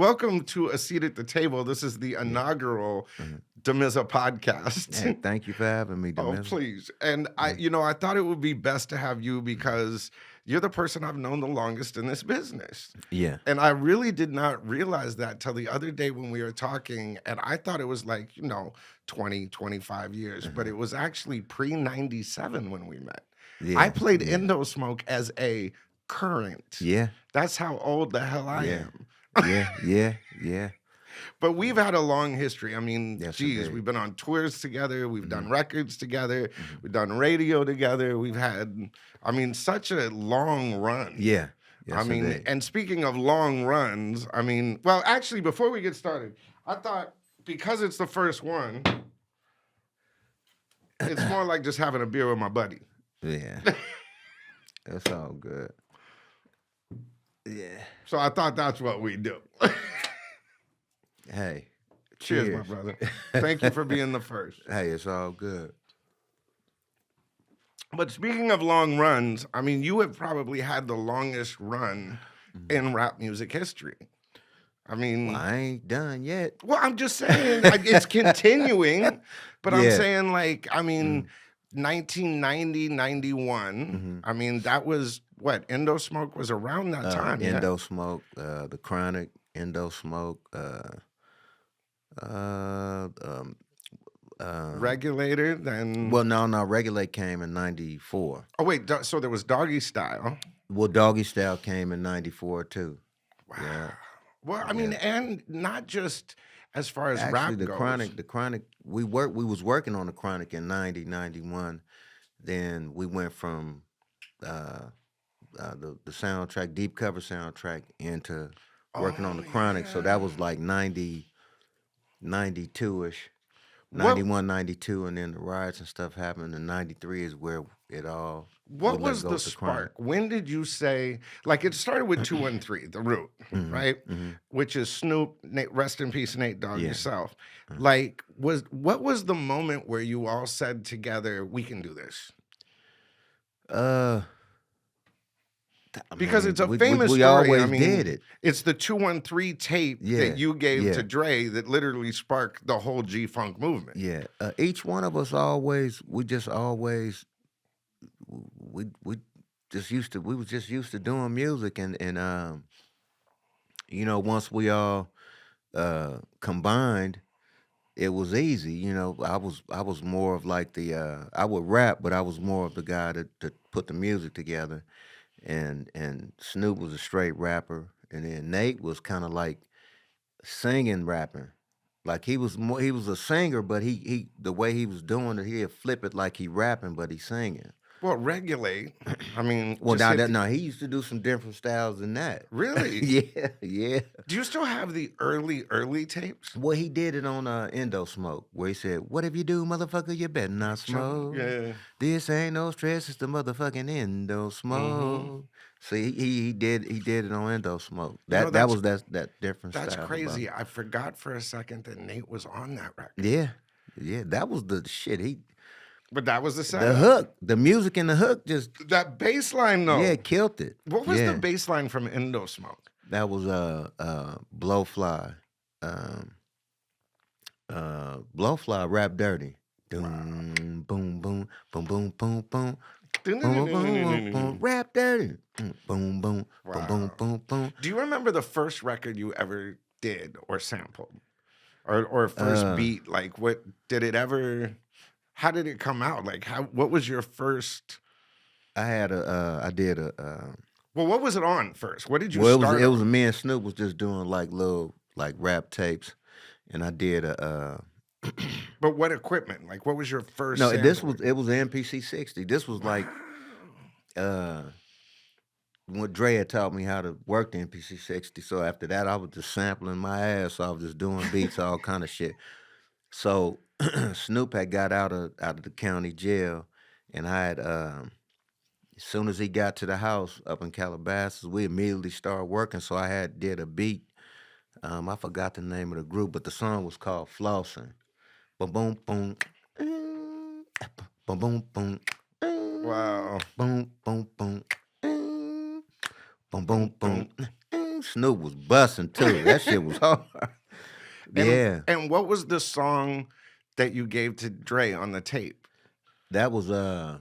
Welcome to A Seat at the Table. This is the inaugural Damizza podcast. Hey, thank you for having me, Oh, Damizza. please. And I thought it would be best to have you because you're the person I've known the longest in this business. Yeah. And I really did not realize that till the other day when we were talking. And I thought it was like, 20, 25 years, but it was actually pre-97 when we met. Yeah. I played Indo Smoke as a current. Yeah. That's how old the hell I am. Yeah. But we've had a long history. I mean, Yes, geez, indeed. we've been on tours together. We've done records together. We've done radio together. We've had, such a long run. Yeah. Yes, indeed. And speaking of long runs, well, actually, before we get started, I thought because it's the first one, it's more like just having a beer with my buddy. Yeah. That's all good. Yeah. So I thought that's what we do. Hey. Cheers, my brother. Thank you for being the first. Hey, it's all good. But speaking of long runs, you have probably had the longest run in rap music history. Well, I ain't done yet. Well, I'm just saying it's continuing, but I'm Yeah. saying 1990, 91. That was what Indo Smoke was around that time. Indo Smoke, the Chronic, Indo Smoke, Regulator, then. well, no, Regulate came in 94. Oh wait, so there was Doggy Style. Well, Doggy Style came in 94 too. Wow. Yeah. Well, and not just as far as Actually, rap the goes. Chronic, we was working on the Chronic in 90, 91. Then we went from the soundtrack, deep cover soundtrack, into working on the Chronic. So that was like 90, 92-ish, 91, 92, and then the riots and stuff happened. And 93 is where it all. What we let was go the with Chronic. spark? When did you say, it started with 213, The Root, right? Which is Snoop, rest in peace, Nate Dogg, Yeah. yourself. What was the moment where you all said together, we can do this? Because it's a famous we story. always did it. It's the 213 tape that you gave to Dre that literally sparked the whole G-Funk movement. Yeah. Each one of us we was just used to doing music, and once we all combined, it was easy. I was more of like I would rap, but I was more of the guy to put the music together, and Snoop was a straight rapper, and then Nate was kind of like singing, rapping. Like he was a singer, but he the way he was doing it, he'd flip it like he rapping, but he singing. Well, Regulate, Well, he used to do some different styles than that. Really? Yeah. Do you still have the early tapes? Well, he did it on Indo Smoke, where he said, "What if you do, motherfucker? You better not smoke. Yeah. This ain't no stress. It's the motherfucking Indo Smoke." See, he did it on Indo Smoke. That was that different style. That's crazy. I forgot for a second that Nate was on that record. Yeah. That was the shit. But that was the setup. The hook, the music in the hook, just that bass line though. Yeah, killed it. What was the bass line from Indo Smoke? That was Blowfly. Blowfly Rap Dirty. Boom, boom, boom, boom, boom, boom, boom. Boom, boom, boom, boom, rap dirty. Boom, boom, boom, boom, boom, boom. Do you remember the first record you ever did or sampled? Or first beat? What did it ever? How did it come out? What was your first? I did a. Well, what was it on first? What did you Well, start? it was me and Snoop was just doing little rap tapes, and I did a. But what equipment? What was your first? No, sample? it was an MPC 60. This was when Dre had taught me how to work the MPC 60. So after that, I was just sampling my ass off, just doing beats, all kind of shit. So Snoop had got out of the county jail, and I had as soon as he got to the house up in Calabasas, we immediately started working. So I did a beat. I forgot the name of the group, but the song was called Flossing. Boom, boom, boom. Boom, boom, boom. Wow. Boom, boom, boom. Boom, boom, boom. Snoop was busting too. That shit was hard. Yeah. And what was the song that you gave to Dre on the tape? That was a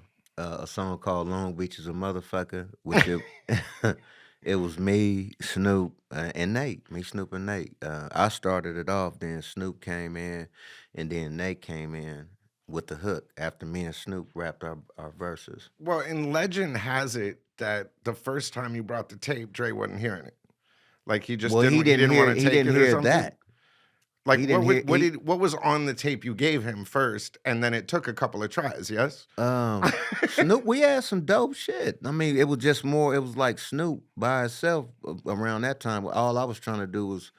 song called Long Beach is a Motherfucker, which it was me, Snoop, and Nate. Me, Snoop, and Nate. I started it off, then Snoop came in, and then Nate came in with the hook after me and Snoop rapped our verses. Well, and legend has it that the first time you brought the tape, Dre wasn't hearing it. Like he just Well, didn't. He didn't want to he take didn't it or hear something. that. Like He didn't hear. what was on the tape you gave him first, and then it took a couple of tries. Yes. Snoop, we had some dope shit. I mean, it was just more. It was like Snoop by itself around that time. All I was trying to do was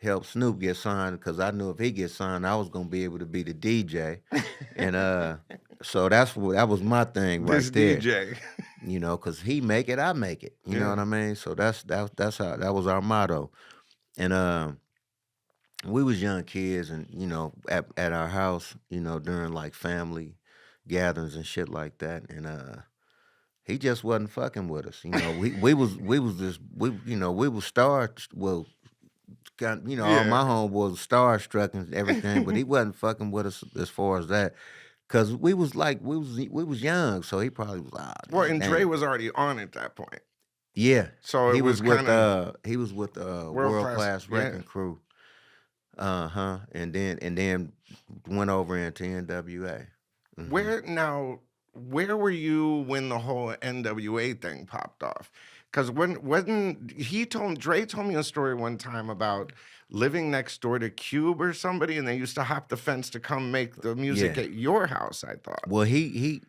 help Snoop get signed because I knew if he gets signed, I was gonna be able to be the DJ, and so that was my thing right This there. DJ. You know, because he make it, I make it. You know Yeah. what I mean? So that's how that was our motto, and we was young kids, and you know, at our house, you know, during like family gatherings and shit like that, and he just wasn't fucking with us. You know, we was just we was stars. Well, you know, all Yeah. my homeboys was starstruck and everything, but he wasn't fucking with us as far as that. Cause we was like we was young, so he probably was Well, and Dre damn. was already on at that point, Yeah. so He it was was with kind of World class. Class Yeah. Wrecking Crew. And then went over into NWA. Where were you when the whole NWA thing popped off? Because when Dre told me a story one time about living next door to Cube or somebody, and they used to hop the fence to come make the music Yeah. at your house. I thought. Well, he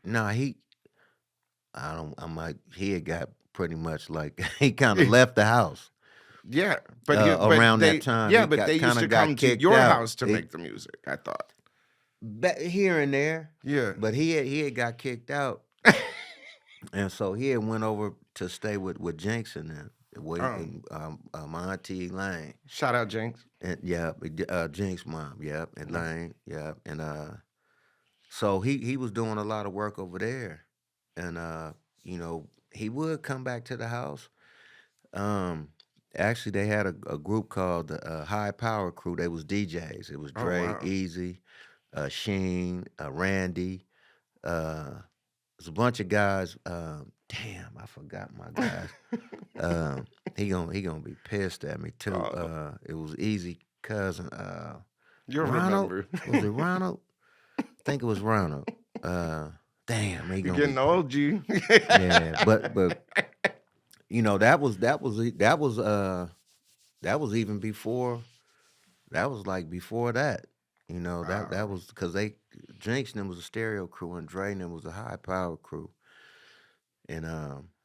had got pretty much like he kind of left the house Yeah, around they that time. yeah, He but they used kind to of got come to kicked your out. house to make the music. I thought. Here and there, Yeah. but he had got kicked out, and so he had went over to stay with Jinx and them, my auntie Lane. Shout out Jinx. And yeah, Jinx mom, yep, and Lane, yep, and so he was doing a lot of work over there, and you know, he would come back to the house. Um, Actually, they had a group called the High Power Crew. They was DJs. It was Oh Dre, wow. Easy, Sheen, Randy. There's a bunch of guys. Damn, I forgot my guys. He gonna be pissed at me too. It was Easy cousin. You'll Ronald. remember. Was it Ronald? I think it was Ronald. Damn, he You're gonna getting be. old, G. Yeah, but you know that was even before. That was like before that. You know that Wow. was because Jinx and them was a stereo crew and Dre and them was a high power crew, and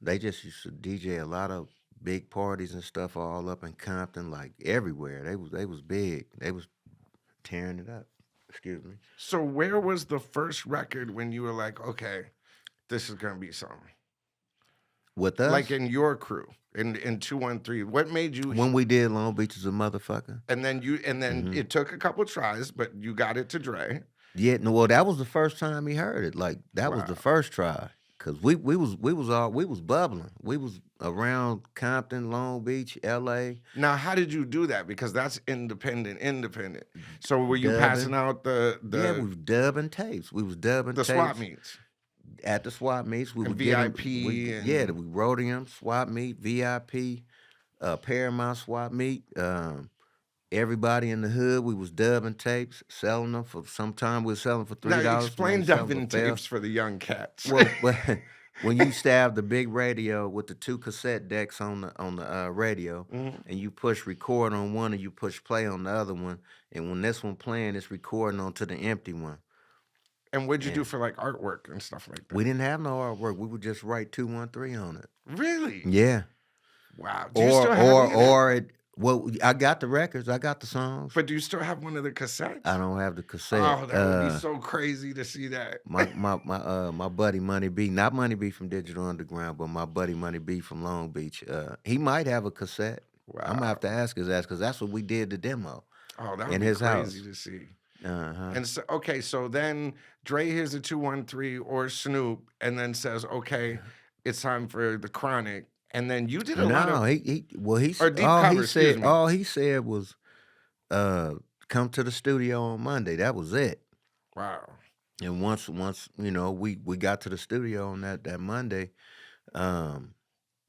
they just used to DJ a lot of big parties and stuff all up in Compton, like everywhere. They was big. They was tearing it up. Excuse me. So where was the first record when you were like, okay, this is gonna be something? With us, Like in your crew, in 213. What made you when we did Long Beach is a Motherfucker. and then it took a couple tries, but you got it to Dre. Yeah, no, well, that was the first time he heard it. Like that was the Wow. first try. Cause we was bubbling. We was around Compton, Long Beach, L.A. Now, how did you do that? Because that's independent. So were you Dubbing. passing out Yeah, we the was dubbing tapes. We was dubbing the tapes swap meets at the swap meets. We and would get 'em- VIP yeah, and we Rhodium swap meet, VIP, Paramount swap meet. Everybody in the hood, we was dubbing tapes, selling them for. Sometime we was selling for now $3. explain Selling for dubbing fair. tapes for the young cats. Well, but when you stab the big radio with the two cassette decks on the radio, Mhm. and you push record on one and you push play on the other one, and when this one playing, it's recording onto the empty one. And what'd you do And for like artwork and stuff like that? we didn't have no artwork. We would just write 213 on it. Really? Yeah. Wow. Do you still have any of that? Or it. Well, I got the records. I got the songs. But do you still have one of the cassettes? I don't have the cassette. Oh, that would be so crazy to see that. My buddy Money B, not Money B from Digital Underground, but my buddy Money B from Long Beach. He might have a cassette. I'm gonna have to ask his ass because that's what we did the demo Oh, that would in be his house. crazy to see. Uh-huh. And so, okay, so then Dre hears the 213 or Snoop and then says, okay, it's time for the Chronic. And then you did a lot No, of he's or deep cover, excuse me. all he said was come to the studio on Monday. That was it. Wow. And once we got to the studio on that Monday, um,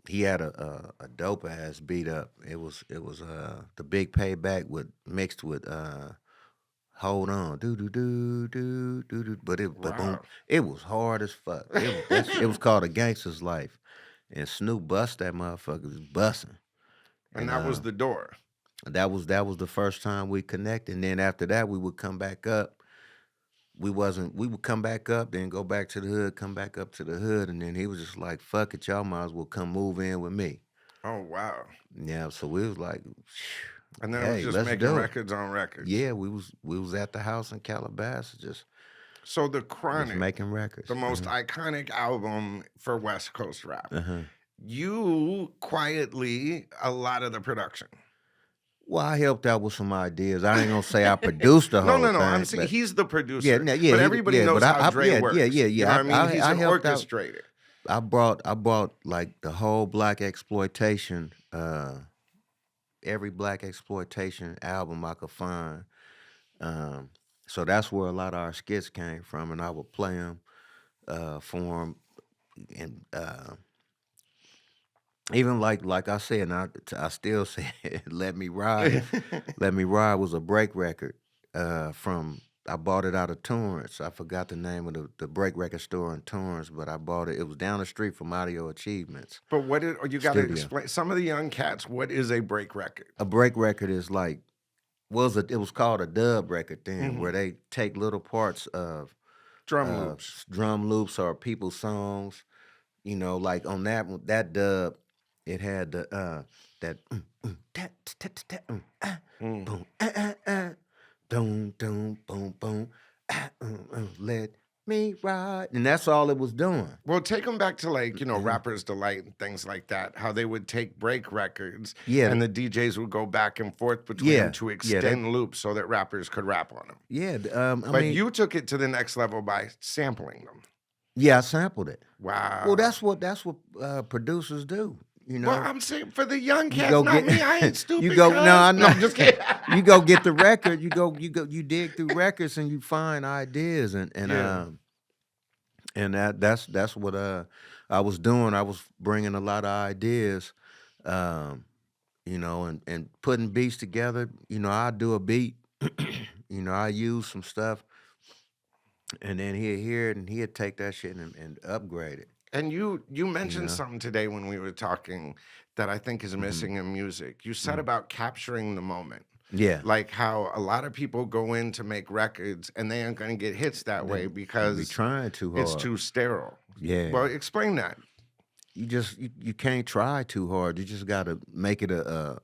he had a dope ass beat up. It was the Big Payback with mixed with Hold On, do do do do do do. But boom, Wow. it was hard as fuck. It was called A Gangster's Life, and Snoop bust that motherfucker was busting, And and that was the door. that was the first time we connected. And then after that, we would come back up. We would come back up, then go back to the hood, come back up to the hood, and then he was just like, "Fuck it, y'all might as well come move in with me." Oh wow. Yeah, so we was like, And then it was "Hey, just let's making do it." records on records. Yeah, we was at the house in Calabasas, So the just Chronic, making records. the most iconic album for West Coast rap. Uh-huh. You quietly a lot of the production. Well, I helped out with some ideas. I ain't gonna say I produced the No, whole no, no. I'm thing, saying but he's the yeah, producer. no, yeah, But everybody knows but how Dre works. yeah, You know what I mean? He's I an helped out. orchestrator. I brought like the whole black exploitation, every black exploitation album I could find. Um, so that's where a lot of our skits came from, and I would play them for him, and even like I said, and I still say, "Let Me Ride." "Let Me Ride" was a break record from. I bought it out of Torrance. I forgot the name of the break record store in Torrance, but I bought it. It was down the street from Audio Achievements But what did you got to Studio. explain? Some of the young cats, what is a break record? A break record is like it was called a dub record then, where they take little parts of Drum loops. drum loops or people's songs. Like on that dub, it had that tat, tat, tat, tat, Mm. boom, doom, doom, boom, boom, let me ride, and that's all it was doing. Well, take them back to like, Rapper's Delight and things like that, how they would take break records Yeah, and the DJs would go back and forth between them to they extend loops so that rappers could rap on them. yeah. I But mean, you took it to the next level by sampling them. yeah, I sampled it. Well, Wow. that's what producers do. Well, I'm saying for the young You cats, go not get me. I ain't stupid. you go no, I cuz. know. I'm just kidding. You go get the record. You dig through records and you find ideas Yeah. and that's what I was doing. I was bringing a lot of ideas, um, and putting beats together. I do a beat. I use some stuff, and then he'd hear it and he'd take that shit and upgrade it. And you You mentioned know. something today when we were talking that I think is hmm missing in music. You said hmm about capturing the moment. Yeah, Like how a lot of people go in to make records and they aren't going to get hits that way they be because trying too it's hard. too sterile. Yeah. Well, explain that. You can't try too hard. You just gotta make it a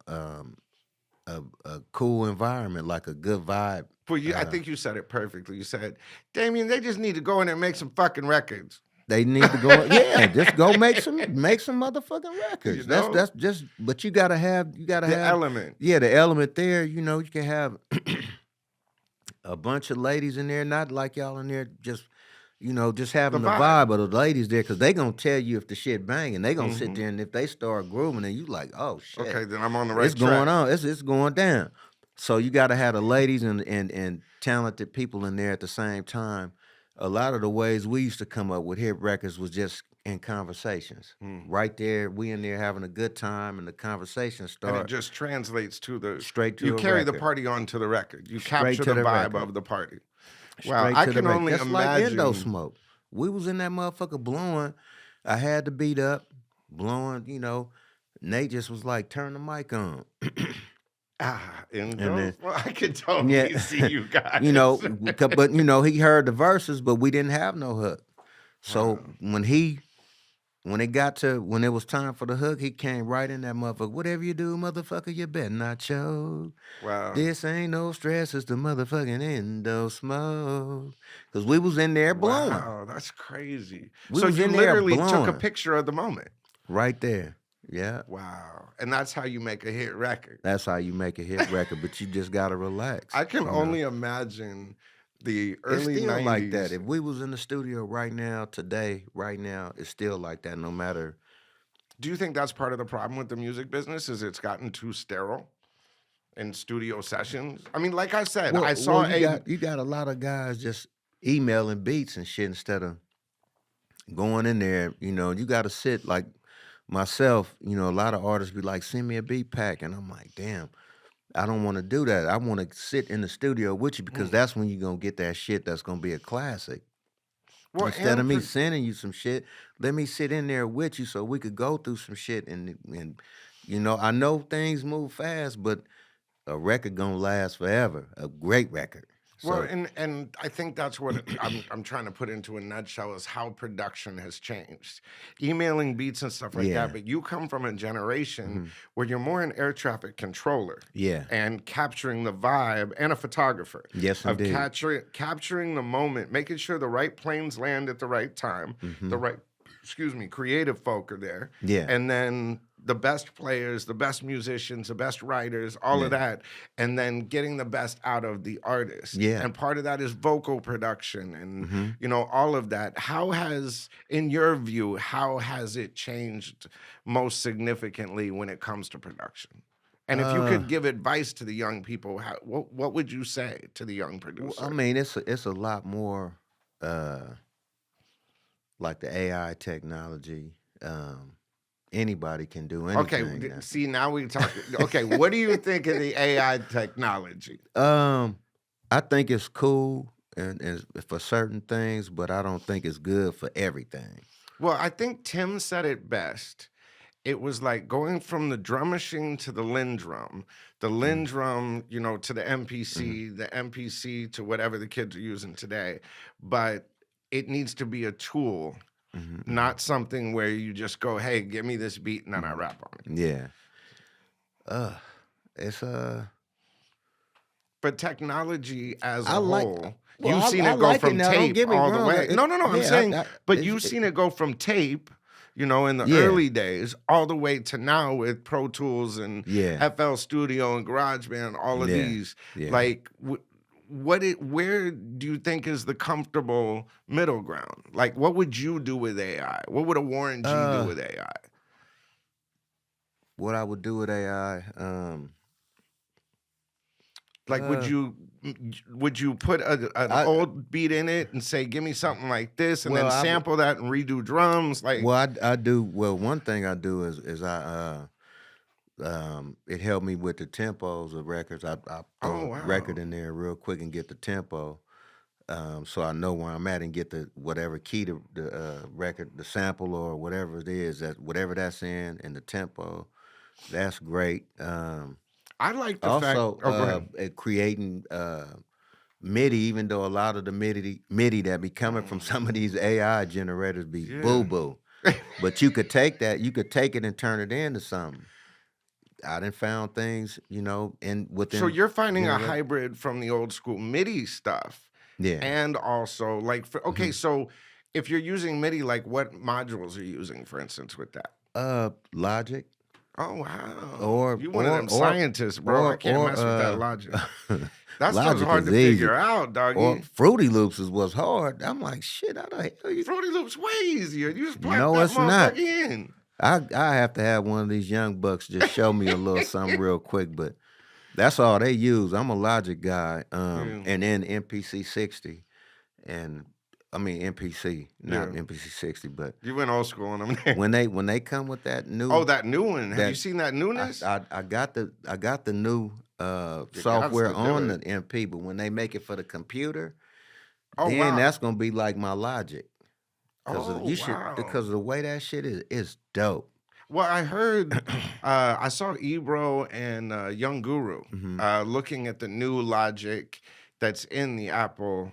cool environment, like a good vibe. Well, I Uh, think you said it perfectly. You said, Damien, they just need to go in and make some fucking records. they need to go, yeah, just go make some motherfucking You records. know, That's just, but you gotta have the element. yeah, the element there. You can have a bunch of ladies in there, not like y'all in there just The having the vibe. vibe of the ladies there, because they gonna tell you if the shit banging. They gonna sit hmm there, and if they start grooving, and you like, oh shit. Okay, then I'm on the It's right track. going on. It's going down. So you got to have the ladies and talented people in there at the same time. A lot of the ways we used to come up with hit records was just in conversations. Mm. Right there, we in there having a good time, and the conversation And it start just translates to straight you to a carry the record. party onto the record. You Straight capture to the the vibe record. of the party. Wow, Straight I to the can record. only Just like Endo imagine. Smoke. We was in that motherfucker blowing. I had the beat up, blowing, Nate just was like, turn the mic on. In And those, then, well, I could yeah, totally see you guys. but he heard the verses, but we didn't have no hook. So Wow. when it was time for the hook, he came right in that motherfucker. Whatever you do, motherfucker, you better not choke. Wow. This ain't no stress, it's the motherfucking Endo Smoke. Cause we was in there blowing. Wow, that's crazy. We So was you in there literally took a blowing picture of the moment. right there. Yeah. Wow. And that's how you make a hit record. That's how you make a hit record, but you just gotta relax. I can only imagine the It's early still like that. 90s. If we was in the studio right now, today, right now, it's still like that. No matter Do you think that's part of the problem with the music business? Is it's gotten too sterile in studio sessions? I mean, like I said, I Well, saw a you got a lot of guys just emailing beats and shit instead of going in there. You know, you got to sit like myself. You know, a lot of artists be like, "Send me a beat pack," and I'm like, "Damn, I don't want to do that. I want to sit in the studio with you because that's when you're gonna get that shit that's gonna be a classic." well, Instead of and me sending you some shit, let me sit in there with you so we could go through some shit and you know, I know things move fast, but a record gonna last forever. A great record. Well, So and I think that's what I'm trying to put into a nutshell is how production has changed. Emailing beats and stuff like that, yeah. but you come from a generation Hmm. where you're more an air traffic controller Yeah. and capturing the vibe and a photographer Yes of indeed. capturing the moment, making sure the right planes land at the right time, the Hmm. right creative folk are there, Yeah. and then the best players, the best musicians, the best writers, all of Yeah. that, and then getting the best out of the artist. Yeah. And part of that is vocal production and Hmm. all of that. How has, in your view, how has it changed most significantly when it comes to production? And if you Uh could give advice to the young people, what would you say to the young I producer? mean it's a lot more uh like the AI technology. Anybody can do Okay, anything now. see now we talk. Okay, what do you think of the AI technology? Um, I think it's cool and for certain things, but I don't think it's good for everything. Well, I think Tim said it best. It was like going from the drum machine to the Mm-hmm. Lindrum, to Hmm. the MPC to whatever the kids are using today. But it needs to be a tool, Hmm. Hmm. not something where you just go, "Hey, give me this beat," and then I Hmm. rap on it. Yeah. Uh, it's But technology as I a like. whole, Well, you've seen I it go like it from now. Don't tape get me all the wrong. way. No, no, no. I'm Yeah, saying, but it's you've seen it go from tape, in the yeah, early days, all the way to now with Pro Tools and yeah, FL Studio and GarageBand, all of yeah, these. yeah. Like, where do you think is the comfortable middle ground? Like, what would you do with AI? What would a Warren G do Uh, with AI? what I would do with AI? Like, Uh, would you put an I old beat in it and say, "Give me something like this," and well, then I would. sample that and redo drums? Like, Well, I do. Well, one thing I do is it helped me with the tempos of records. I throw oh a wow, record in there real quick and get the tempo. So I know where I'm at and get the whatever key the record, the sample or whatever it is that whatever that's in and the tempo. That's great. I like the fact. Also, Oh, go ahead. creating MIDI, even though a lot of the MIDI that be coming from some of these AI generators be boo Yeah. boo, but you could take that, you could take it and turn it into something. I done found things, you know, in So within you're finding a generator. hybrid from the old school MIDI stuff, Yeah. and also like okay, Hmm. so if you're using MIDI, like what modules are you using, for instance, with that? Logic Oh wow, or you one of or them or scientists, bro. I or can't or mess with that logic. That stuff's Logic hard is to easy. figure out, Or doggy. Fruity Loops is what's hard. I'm like, shit, how the hell you? Fruity Loops way easier. You just plug No, that it's motherfucker not. in. I have to have one of these young bucks just show me a little something real quick, but that's all they use. I'm a Logic guy, Yeah, and then MPC 60, and I mean MPC, not yeah. MPC 60, but You went old school on them there. when they come with that Oh, new that new one. Have you that seen that newness? I got the new You got software to do on it. the MP, but when they make it for the computer, Oh then wow. that's gonna be like my Logic. Cause of, Oh you should wow. because of the way that shit is dope. Well, I heard, I saw Ebro and Young Guru Hmm. looking at the new Logic that's in the Apple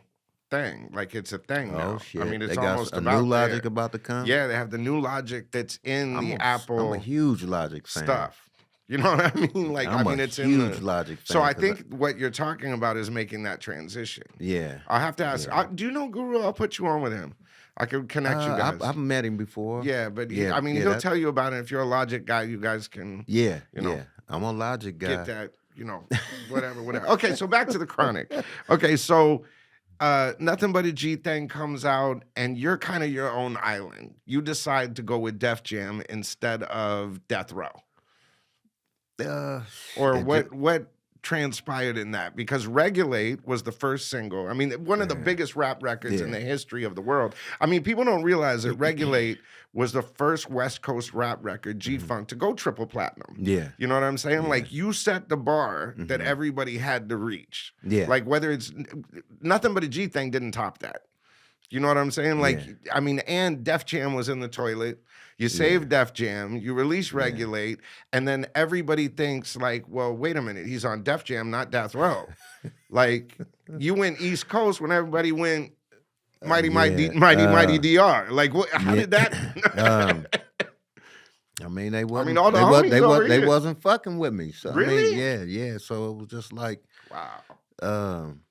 thing. Like it's a thing Oh now. I mean, shit, they it's got almost a new about Logic there. about to come. Yeah, they have the new Logic that's in the I'm a Apple huge Logic fan. stuff. You know what I mean? Like, I I'm a mean, it's in huge the. Logic So fan I because think what you're talking about is making that transition. yeah, I'll have to ask. yeah. Do you know Guru? I'll put you on with him. I could connect you guys. I've met him before. Yeah, but Yeah, I mean, yeah, he'll that tell you about it. If you're a Logic guy, you guys can, yeah, you know, yeah. I'm a Logic get guy. that, whatever, whatever. Okay, so back to the Chronic. Okay, so Nothing But a G thing comes out, and you're kind of your own island. You decide to go with Def Jam instead of Death Row. Uh, Or it just, what transpired in that? Because Regulate was the first single. I mean, one of the yeah, biggest rap records in yeah, the history of the world. I mean, people don't realize that Regulate was the first West Coast rap record, mhm, G-Funk, to go triple platinum. yeah, You know what I'm saying? yeah, Like, you set the bar that hmm, everybody had to reach. yeah, Like, whether it's Nothing But a G thing didn't top that. You know what I'm saying? Like, yeah, I mean, and Def Jam was in the toilet. You yeah, save Def Jam, you release yeah. Regulate, and then everybody thinks like, well, wait a minute, he's on Def Jam, not Death Row. Like, you went East Coast when everybody went Yeah, Mighty DR. Like, what? How yeah. did that? um, I mean, I mean, all the homies over they here. wasn't fucking with me. So I mean, Really? yeah, yeah. So it was just like, Wow. um,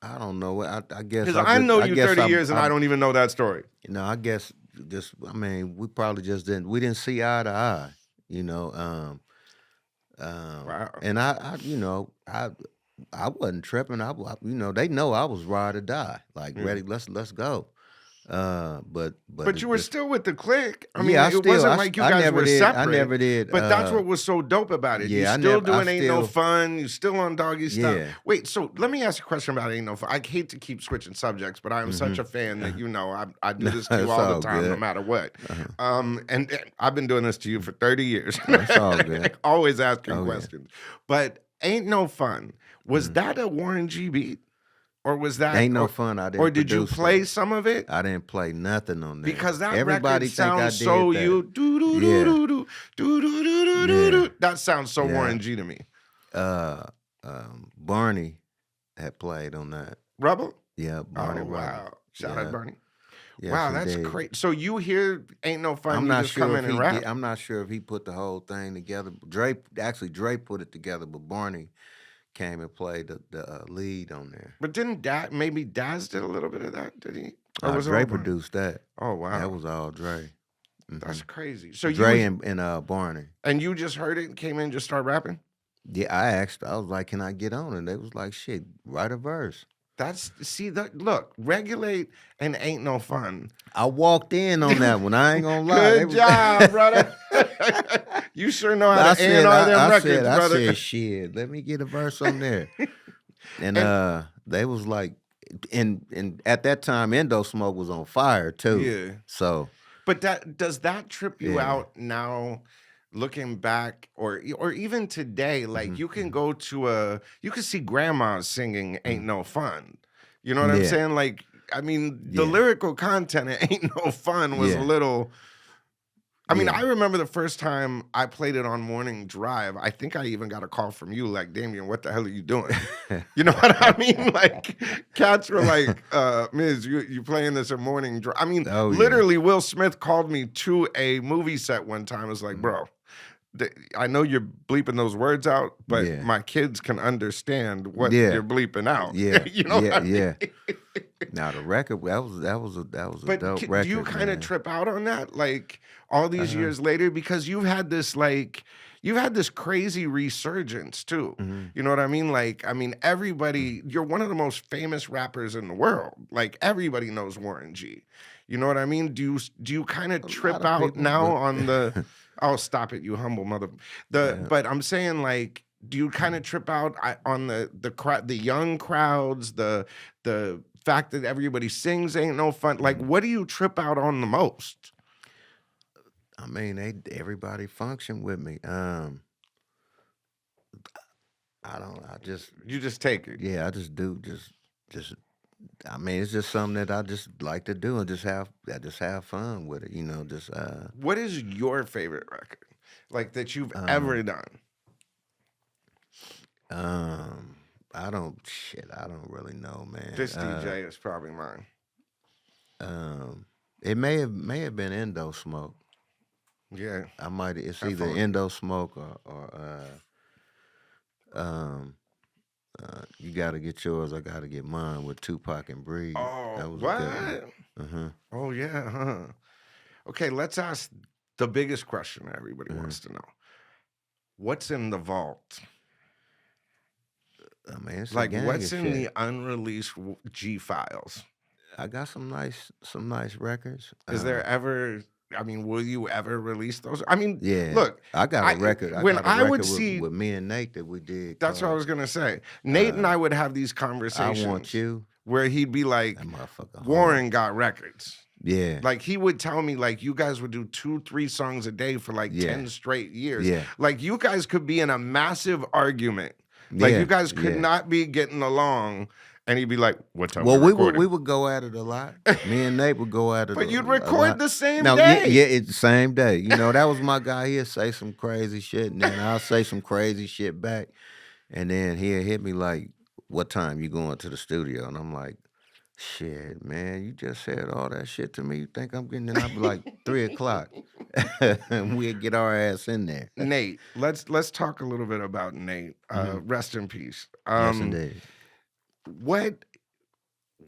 I don't know. I guess Because I know I you guess 30 years and I I don't even know that story. I guess just I mean, we probably just didn't see eye to eye. You know, Wow. and I wasn't tripping. They know I was ride or die, like Yeah. ready. Let's go. But But it you were just still with the clique. I mean, yeah. it wasn't like you I guys never were did. I separate, never did. but that's what was so dope about it. You Yeah, still I doing Ain't No still Fun. You still on Doggy Style. yeah. Wait, so let me ask you a question about Ain't No Fun. I hate to keep switching subjects, but I am such Hmm. a fan that I do No, this to you it's all the all time, no good. matter what. Uh-huh. And I've been doing this to you for 30 years. It's all good. Always asking Oh yeah. questions. But Ain't No Fun, was Mhm. that a Warren G beat? Or was that Ain't No Fun. I or didn't did you produce play that. some of it? I didn't play nothing on there. Because that record Everybody think I sounds so did that. you do do do Yeah, do do do do do do do yeah, do. That sounds so yeah. Warren G to me. Uh, Barney had played on that. Rebel? Yeah, Barney Oh Rubble. wow. Shout out Yeah, Barney. yes Wow, that's indeed. great. So you hear Ain't No Fun, I'm you not just come sure in if and he did. rap. I'm not sure if he put the whole thing together. Dre put it together, but Barney came and played the lead on there. But didn't maybe Daz did a little bit of that, did he? Or was it Dre all Barney? produced that. Oh That wow. was all Dre. Hmm. That's crazy. So Dre and Barney. and you just heard it and came in and just start rapping? Yeah, I asked. I was like, "Can I get on?" And they was like, "Shit, write a verse." Look, Regulate and Ain't No Fun. I walked in on that one. I ain't gonna lie. They Good was. job, brother. You sure know how to A&R them records, I brother. said, shit. Let me get a verse on there. And And they was like, and at that time, Endo Smoke was on fire too. yeah, So but does that trip you yeah, out now, looking back, or even today? Like, hmm, you can go to you can see grandmas singing "Ain't hmm, No Fun." You know what I'm yeah, saying? Like, I mean, the yeah, lyrical content of "Ain't No Fun" was a yeah, little. I mean, I yeah. remember the first time I played it on Morning Drive. I think I even got a call from you, like, Damien, what the hell are you doing? You know what I mean? Like, cats were like, Miz, you playing this at Morning Drive. I mean, Oh yeah. literally, Will Smith called me to a movie set one time. It was like, Mhm. bro, I know you're bleeping those words out, but Yeah, my kids can understand what yeah, you're bleeping out. yeah, You know what yeah, I mean? yeah. Now the record that was a But dope do you record, kind of man. trip out on that, like, all these Uh, years later, because you've had this crazy resurgence too. mhm. You know what I mean? Like, I mean, Mm. you're one of the most famous rappers in the world. Like, everybody knows Warren G. You know what I mean? Do you kind of A lot trip of out people, now but on the? Oh, stop it, you humble mother. yeah. But I'm saying, like, do you kind of trip out on the young crowds, the fact that everybody sings Ain't No Fun? Like, Mhm. what do you trip out on the most? I mean, everybody function with me. I don't. I just You just take it. yeah. I just do. Just. I mean, it's just something that I just like to do and I just have fun with it. Just What is your favorite record, like, that you've um ever done? um. I don't shit. I don't really know, man. This DJ is probably mine. Um. It may have been Endo Smoke. Yeah, I might. It's have either fun. Endo Smoke or um. You gotta get yours. I gotta get mine with Tupac and Breed. Oh, That was a good one. what? Uh huh. Oh yeah, huh? Okay, let's ask the biggest question everybody Uh-huh. wants to know. What's in the vault? I mean, it's a Like, gang what's of in the shit. unreleased G files? I got some nice records. Is there ever? I mean, will you ever release those? I mean, Yeah, look, I got a record. I when got a I would record see, with me and Nate that we did that's what I called was gonna say. Nate and I would have these "I Want conversations You." where he'd be like, That motherfucker hard. Warren got records. Yeah, Like he would tell me, like, you guys would do 2-3 songs a day for like yeah, 10 straight years. yeah, Like you guys could be in a massive argument. Like you yeah, guys could yeah. not be getting along. And he'd be like, what time Well, we we recording? would go at it a lot. Me and Nate would go at it But you'd a record lot. the same No, day. yeah, it's the same day. You know, that was my guy. He'd say some crazy shit, and then I'll say some crazy shit back. And then he'll hit me like, "What time you going to the studio?" And I'm like, "Shit, man, you just said all that shit to me. You think I'm getting?" And I'll be like, 3 o'clock, and we'll get our ass in there. Nate, let's talk a little bit about Nate. Rest in peace. Yes, indeed.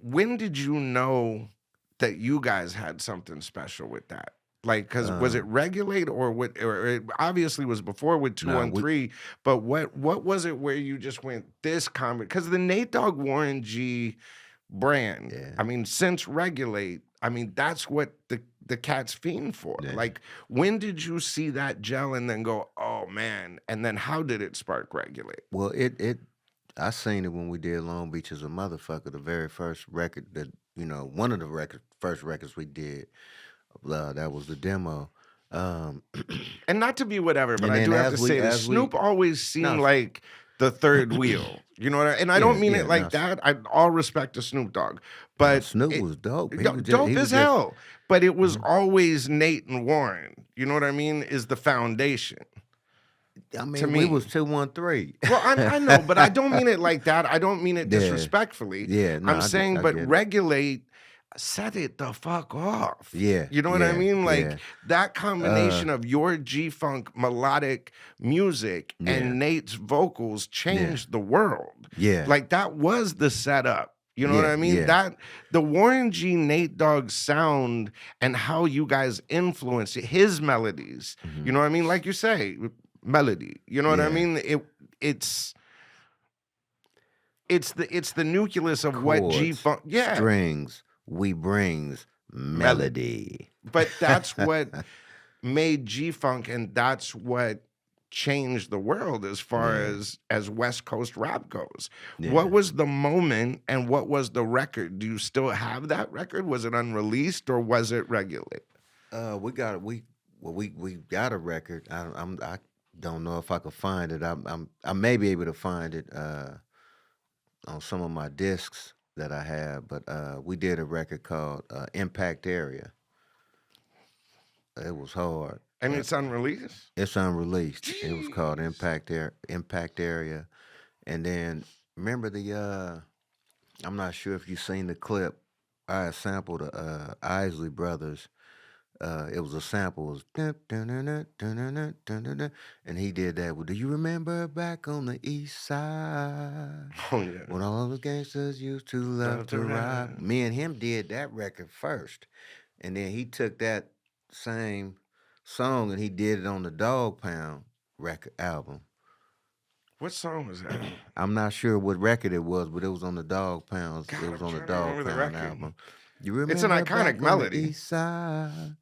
When did you know that you guys had something special with that? Like, because was it Regulate or what? Or it obviously was before with Nah, 213. But what was it where you just went this comment? Because the Nate Dogg Warren G brand. Yeah. I mean, since Regulate, I mean that's what the cats fiend for. Yeah. Like, when did you see that gel and then go, oh man? And then how did it spark Regulate? Well, I seen it when we did Long Beach as a Motherfucker, the very first record that, one of the first records we did. That was the demo. And not to be whatever, but And I then do have to as we- say that as we- Snoop always seemed No. like the third wheel. You know what and I Yeah, don't mean yeah, it like no. that. I all respect to Snoop Dogg. But Snoop it- was dope. He dope was just- he as was just- hell. But it was always Nate and Warren. You know what I mean? Is the foundation. I mean, to we me. was 213. Well, I know, but I don't mean it like that. I don't mean it Yeah. disrespectfully. Yeah, no, I'm I saying, get but it. Regulate, set it the fuck off. Yeah, You know what I yeah, mean? Like yeah. that combination of your G-funk melodic music Yeah. and Nate's vocals changed the world. Yeah. Like that was the setup. You know what Yeah, I mean? yeah. That the Warren G Nate Dogg sound and how you guys influenced his melodies. You know what I mean? Like you say, melody. You know what I Mm-hmm. Yeah. mean? It's the nucleus of what Chords, G-funk. Yeah. strings, we brings melody. But that's what made G-funk, and that's what changed the world as far as West Coast rap goes. Yeah. What was the moment and what was the record? Do you still have that record? Was it unreleased or was it Regulate? We got a record. I don't know if I could find it. I may be able to find it on some of my discs that I have, but we did a record called Impact Area. It was hard. And it's unreleased? It's unreleased. It was called Impact Area. And then remember I'm not sure if you've seen the clip. I sampled the Isley Brothers. It was a sample. It was dun, dun, dun, dun, dun, dun, dun, dun, dun, dun. And he did that. Well, do you remember back on the east side Oh yeah. when all the gangsters used to love to ride? Me and him did that record first. And then he took that same song and he did it on the Dog Pound record album. What song was that? I'm not sure what record it was, but it was on the Dog Pounds. God, It was I'm on the trying to remember Dog the Pound record. album. You remember It's an iconic back on the melody. east side,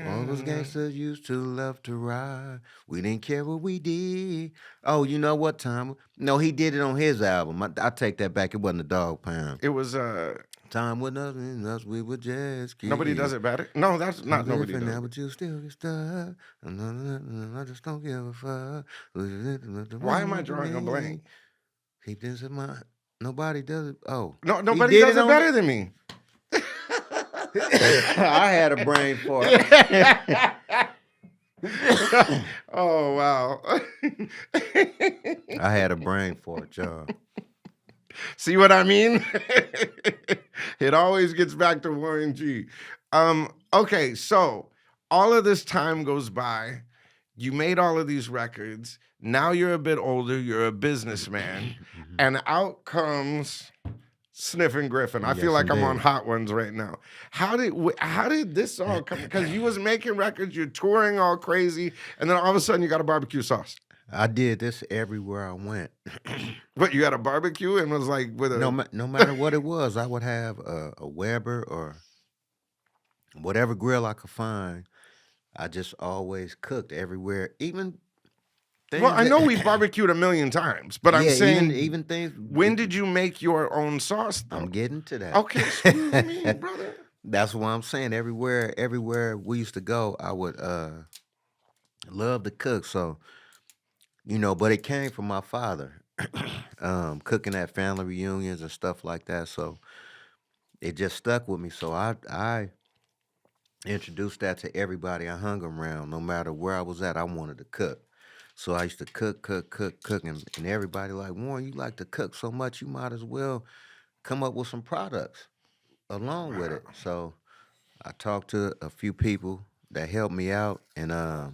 all those gangsters used to love to ride. We didn't care what we did. Oh, you know what time? No, he did it on his album. I take that back. It wasn't the Dog Pound. It was Time with nothing else, we were just kids. Nobody Does It Better? No, that's not Nobody Living Does now, It. but you still get stuck. I just don't give a fuck. Why am I drawing a blank? Keep this in mind. Nobody does it. Oh. No, He nobody did does it on better than me. I had a brain fart. Oh wow. I had a brain fart, y'all. See what I mean? It always gets back to Warren G. Okay, so all of this time goes by. You made all of these records. Now you're a bit older. You're a businessman. And out comes Sniffin' Griffin. I feel Yes, like I'm indeed. on Hot Ones right now. How did this all come? Because you was making records, you're touring all crazy, and then all of a sudden you got a barbecue sauce. I did this everywhere I went. What, you had a barbecue and was like with a No matter what it was, I would have a Weber or whatever grill I could find. I just always cooked everywhere, even well, things I that know we barbecued a million times, but I'm yeah, saying, even things when did you make your own sauce I'm though? getting to Okay, excuse me, that. brother. That's what I'm saying. Everywhere we used to go, I would love to cook. So, but it came from my father. Cooking at family reunions and stuff like that. So it just stuck with me. So I introduced that to everybody I hung around. No matter where I was at, I wanted to cook. So I used to cook, and everybody like, Warren, you like to cook so much, you might as well come up with some products along with Wow. it. So I talked to a few people that helped me out, and my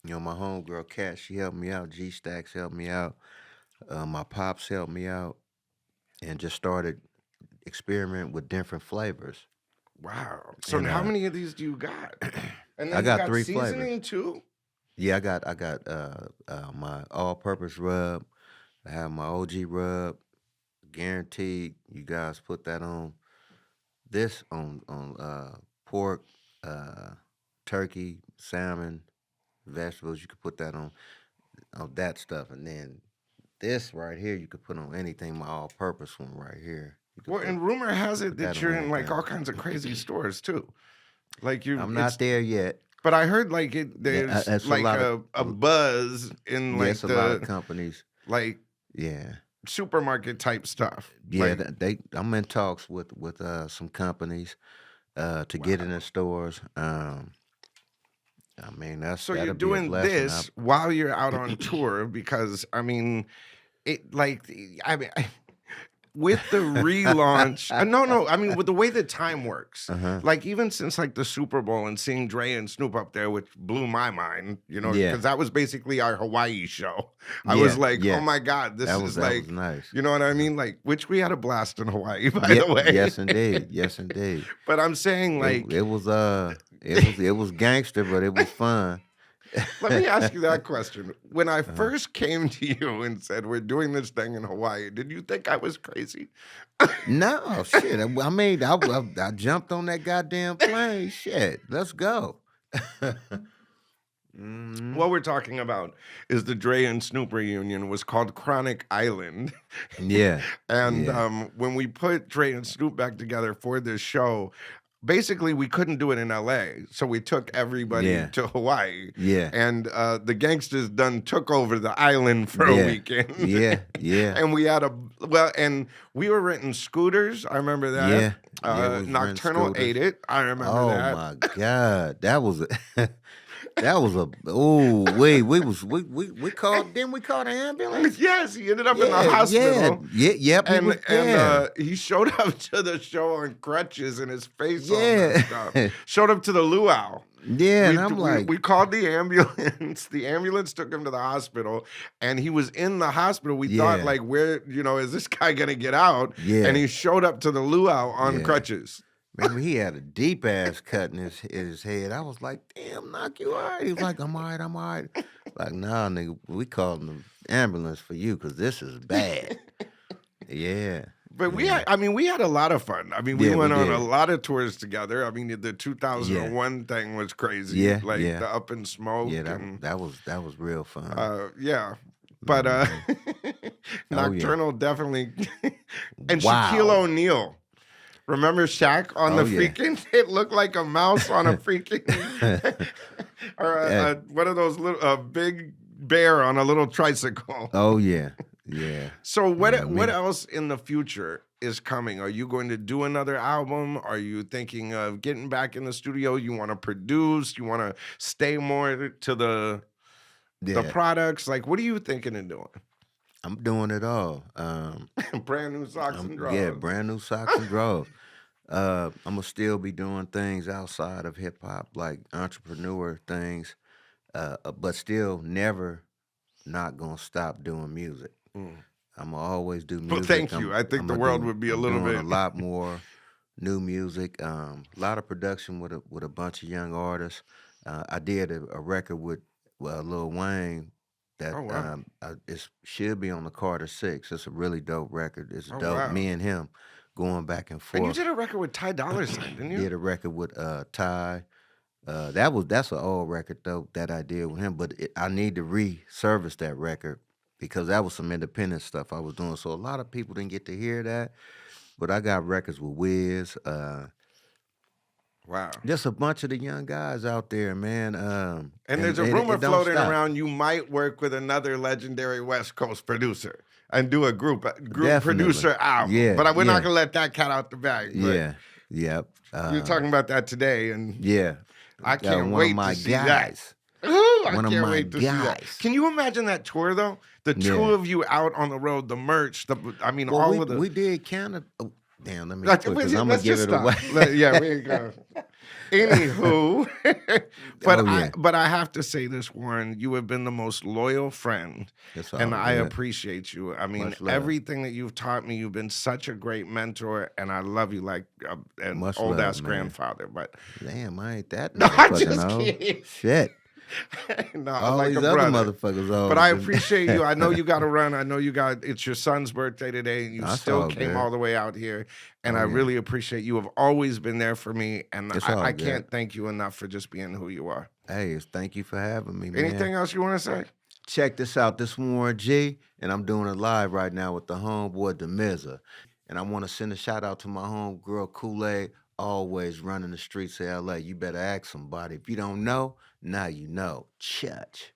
homegirl Kat, she helped me out. G Stacks helped me out. My pops helped me out, and just started experimenting with different flavors. Wow. So And how many of these do you got? And I then you got got 3 flavors. seasoning too? Yeah, I got my all-purpose rub. I have my OG rub. Guaranteed, you guys put that on this on pork, uh, turkey, salmon, vegetables. You could put that on that stuff, and then this right here you could put on anything. My all-purpose one right here. You could Well, and rumor has it put that that on you're in like anything. all kinds of crazy stores too. Like you I'm it's not there yet. but I heard like Yeah, there's it's a like lot of a buzz in yeah, it's like a lot of the companies. like Yeah. supermarket type stuff. Yeah, Like, I'm in talks with some companies to get it wow. in stores. I mean So you're that'll be a doing blessing. this while you're out on tour because I mean, it like I mean with the relaunch, no, I mean with the way that time works, Uh-huh. like even since like the Super Bowl and seeing Dre and Snoop up there, which blew my mind, Yeah. because that was basically our Hawaii show. I was Yeah. like, oh Yeah. my God, this is That was like, nice. you know what I Uh, mean? Like, which we had a blast in Hawaii, by yeah. the way. Yes, indeed. Yes, indeed. But I'm saying It like, it was it was gangster, but it was fun. let me ask you that question. When I Uh-huh. first came to you and said, we're doing this thing in Hawaii, did you think I was crazy? No, shit. I mean, I jumped on that goddamn plane. Shit, let's go. hmm What we're talking about is the Dre and Snoop reunion was called Chronic Island. Yeah, And yeah, when we put Dre and Snoop back together for this show, basically we couldn't do it in LA. So we took everybody yeah, to Hawaii. yeah, And the gangsters done took over the island for a yeah, weekend. yeah, yeah, And we had and we were renting scooters. I remember that. yeah, yeah. We was renting Nocturnal ate scooters. it. I remember Oh that. my god, that was that was a oh we called didn't we call the ambulance? Yes, he ended up in the Yeah, yeah, hospital. yeah, yep. He was And yeah, he showed up to the show on crutches and his face all yeah, messed up. Showed up to the luau. yeah. And I'm like, We called the ambulance. The ambulance took him to the hospital, and he was in the hospital. We thought yeah, like, where is this guy gonna get out? And yeah, he showed up to the luau on yeah. crutches. Remember, he had a deep ass cut in his head. I was like, damn, knock you all right. He was like, I'm all right, I'm all right. Like, nah, nigga, we calling the ambulance for you because this is bad. Yeah, But yeah, we had a lot of fun. I mean, we yeah, we went on a did. lot of tours together. I mean, the Yeah, 2001 thing was crazy, yeah, like yeah, the Up in Smoke yeah. That and that was real fun. yeah. But hmm Oh yeah. Nocturnal definitely and Shaquille Wow. O'Neal. Remember Shaq on the Oh yeah. freaking it looked like a mouse on a freaking or Eh, one of those little a big bear on a little tricycle. oh yeah. Yeah. So what Me. else in the future is coming? Are you going to do another album? Are you thinking of getting back in the studio? You want to produce? You want to stay more to the Yeah. products? Like, what are you thinking of doing? I'm doing it all. Brand new socks and Yeah, drawers. brand new socks and drawers. I'm gonna still be doing things outside of hip hop, like entrepreneur things, but still never not gonna stop doing music. Mm. I'm gonna always do Well, music. thank you. I think I'm the gonna world do. would be a I'm little doing a bit. lot more new music. A lot of production with a bunch of young artists. I did a record with Lil Wayne that Oh wow. it should be on the Carter 6. It's a really dope record. It's Oh dope. wow. Me and him going back and And you forth. did a record with Ty Dolla Sign, didn't you? Did a record with Ty. That's an old record though that I did with him, but I need to resurface that record because that was some independent stuff I was doing. So a lot of people didn't get to hear that, but I got records with Wiz, Wow. just a bunch of the young guys out there, man. And there's a it rumor don't floating stop. around you might work with another legendary West Coast producer and do a group Definitely. producer album. Yeah, But we're yeah. not gonna let that cat out the bag. But Yeah, yep. you were talking about that today, and Yeah, I can't one wait of my to see guys. that. Ooh, I One of can't my wait to see that. guys. Can you imagine that tour though? The two Yeah. of you out on the road, the merch, I mean, Well, all of the. we did kind of. Oh, damn, let me Let's quit because I'm gonna give just it stop. away. Yeah, we ain't gonna. Anywho, but Oh, yeah. I have to say this, Warren. You have been the most loyal friend, It's all and I good. appreciate you. I mean, Much love. everything that you've taught me. You've been such a great mentor, and I love you like an Much old love, ass man. grandfather. But Damn, I ain't that no, I'm motherfucking just old. kidding. Shit. No, All like these a other brother. motherfuckers old. But I appreciate you. I know you got to run. I know it's your son's birthday today, and you That's still all came good. all the way out here. And Oh, I yeah. really appreciate you. Have always been there for me, and It's all I good. can't thank you enough for just being who you are. Hey, thank you for having me, man. Anything else you want to say? Check this out. This Warren G, and I'm doing it live right now with the homeboy Damizza. And I want to send a shout out to my homegirl Kool-Aid, always running the streets of LA. You better ask somebody. If you don't know, now you know. Church.